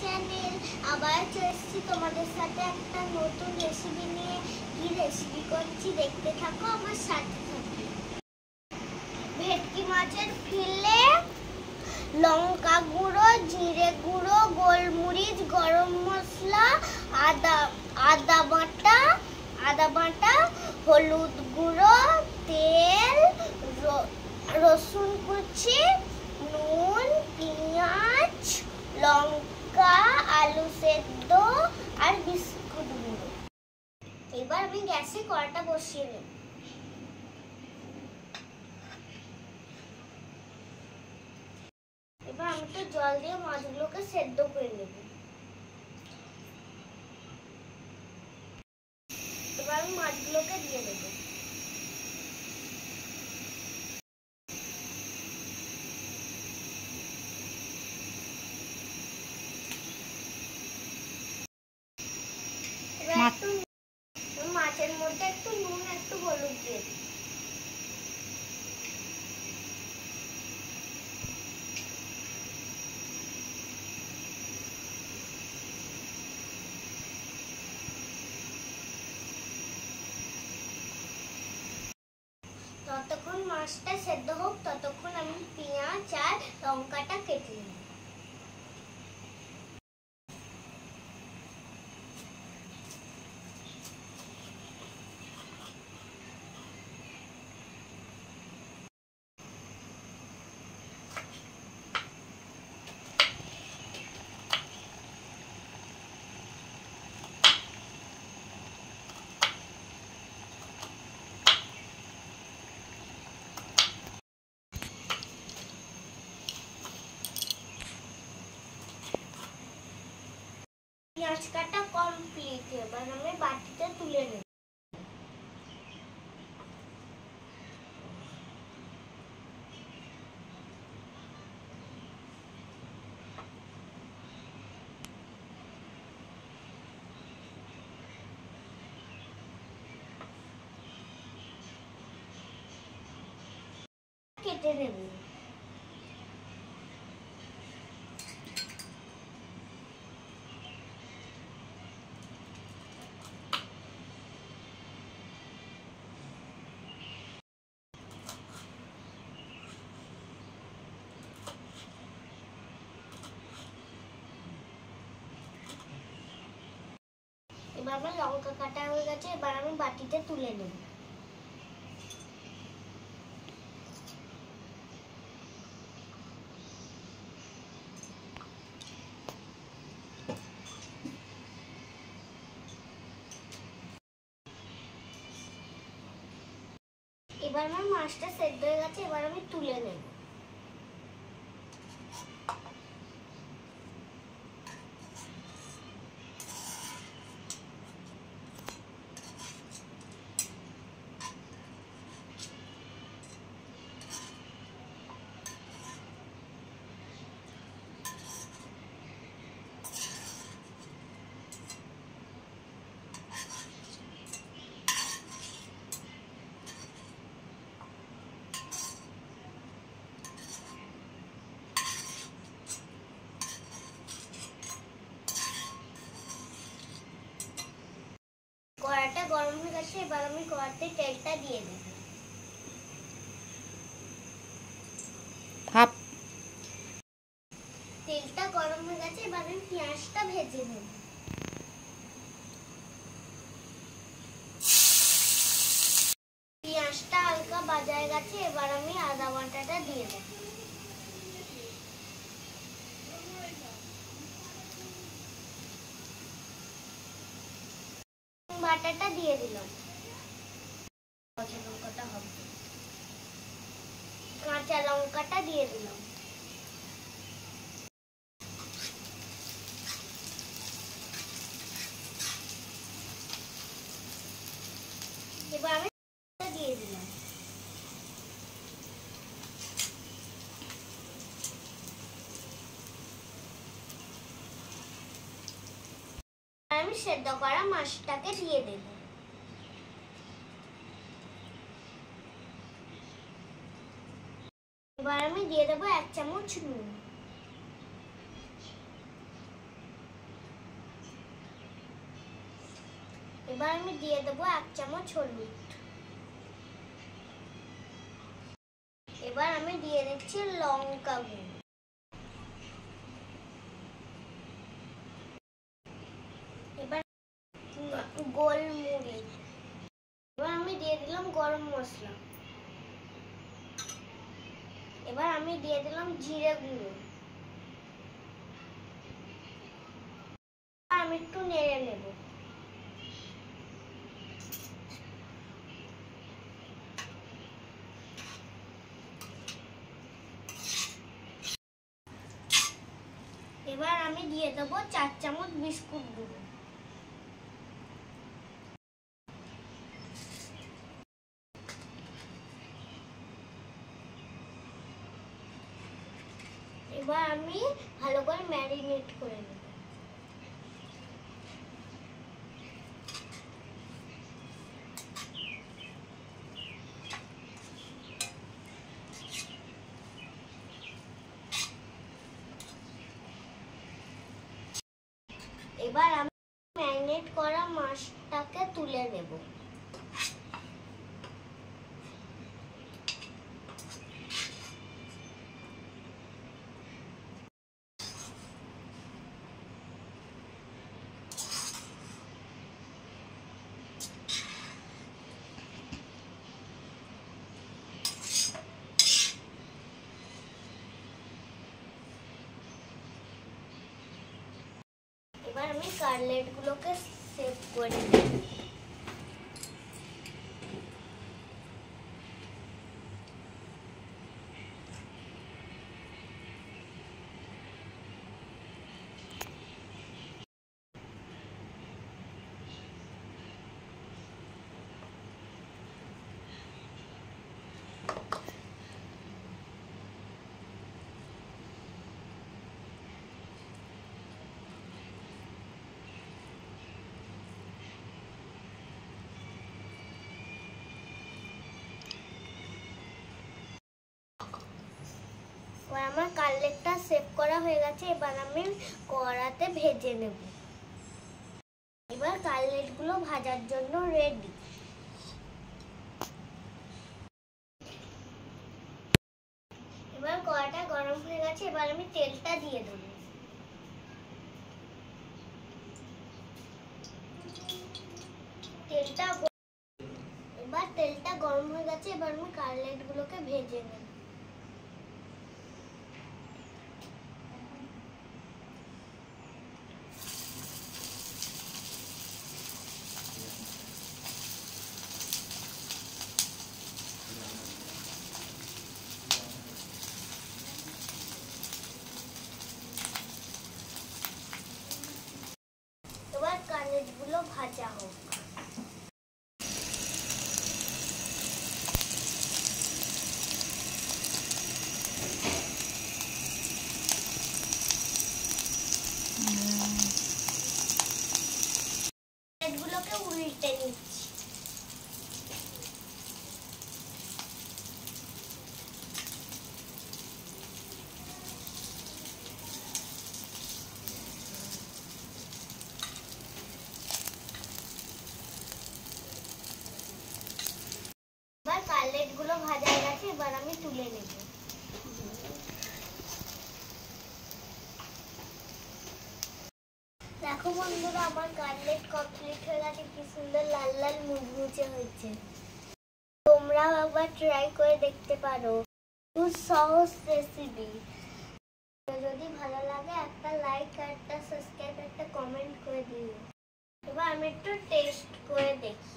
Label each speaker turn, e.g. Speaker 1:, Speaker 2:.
Speaker 1: Channel. আবার চলে এসেছি তোমাদের সাথে একটা নতুন রেসিপি নিয়ে। কি রেসিপি করছি দেখতে থাকো আমার সাথে সাথে। ভেটকি মাছের ফিলে, লঙ্কা গুঁড়ো, জিরে গুঁড়ো, গোলমরিচ, গরম মশলা, আদা বাটা, হলুদ গুঁড়ো, তেল, রসুন কুচি, নুন, পেঁয়াজ, লঙ্কা, আলু সেদ্ধ আর বিস্কুট গুঁড়ো। এবার আমি গ্যাসে কড়াটা বসিয়ে নেব। এবার আমি তো জল দিয়ে মাছগুলোকে সেদ্ধ করে নেব। এবার আমি মাছগুলোকে দিয়ে দেবো। মাছের মধ্যে একটু নুন, একটু হলুদ দিয়ে দিই। ততক্ষণ মাছটা সেদ্ধ হোক, ততক্ষণ আমি পেঁয়াজ আর লঙ্কাটা কেটে নেব। পেঁয়াজ কাটা কমপ্লিট। এবার আমি বাটিতে তুলে নেব। কেটে নেব। এবার আমার লঙ্কা কাটা হয়ে গেছে। এবার আমি বাটিতে তুলে নেব। এবার আমার মাছটা সেদ্ধ হয়ে গেছে। এবার আমি তুলে নেব। কড়াটা গরম হয়ে গেছে। এবার আমি কড়াতে তেলটা দিয়ে দেব। তেলটা গরম হয়ে গেছে। এবার আমি পেঁয়াজটা ভেজে নেব। পেঁয়াজটা হালকা ভাজা হয়ে গেছে। এবার আমি আদা বাটাটা দিয়ে দেব। বাটাটা দিয়ে দিলাম। কাঁচা লঙ্কাটা দিয়ে দিলাম। এবার আমি দিয়ে দিলাম। আমি সেদ্ধ করা মাছটাকে দিয়ে দেব। এবার আমি দিয়ে দেবো 1 চামচ নুন। এবার আমি দিয়ে দেবো 1 চামচ হলুদ। এবার আমি দিয়ে দিচ্ছি লঙ্কা গুঁড়ো। এবার গোলমরিচ। এবার আমি দিয়ে দিলাম গরম মশলা। এবার আমি দিয়ে দিলাম জিরে গুঁড়ো। আমি একটু নেড়ে নেব। এবার আমি দিয়ে দেবো 4 চামচ বিস্কুট গুঁড়ো। এবার আমি ভালো করে ম্যারিনেট করে নেব। এবার আমি ম্যারিনেট করা মাছটাকে তুলে নেব। এবার আমি কাটলেটগুলোকে সেভ করে নেব। এবার আমার কাটলেটটা সেভ করা হয়ে গেছে। এবার আমি কড়াতে ভেজে নেব। এবার কাটলেটগুলো ভাজার জন্য রেডি। এবার কড়াটা গরম হয়ে গেছে। এবার আমি তেলটা দিয়ে দেবো। এবার তেলটা গরম হয়ে গেছে। এবার আমি কাটলেটগুলোকে ভেজে নেব। এবার কাটলেটগুলো ভাজা হোক। কাটলেটগুলোকে উল্টে নিচ্ছি। এবার কাটলেটগুলো ভাজা হয়ে গেছে। এবার আমি তুলে নেব। দেখো বন্ধুরা, আমার কাটলেট কমপ্লিট হয়ে গেছে। কি সুন্দর লাল লাল মুচমুচে হয়েছে। তোমরাও একবার ট্রাই করে দেখতে পারো। খুব সহজ রেসিপি। যদি ভালো লাগে একটা লাইক, একটা সাবস্ক্রাইব, একটা কমেন্ট করে দিও। এবার আমি একটু টেস্ট করে দেখি।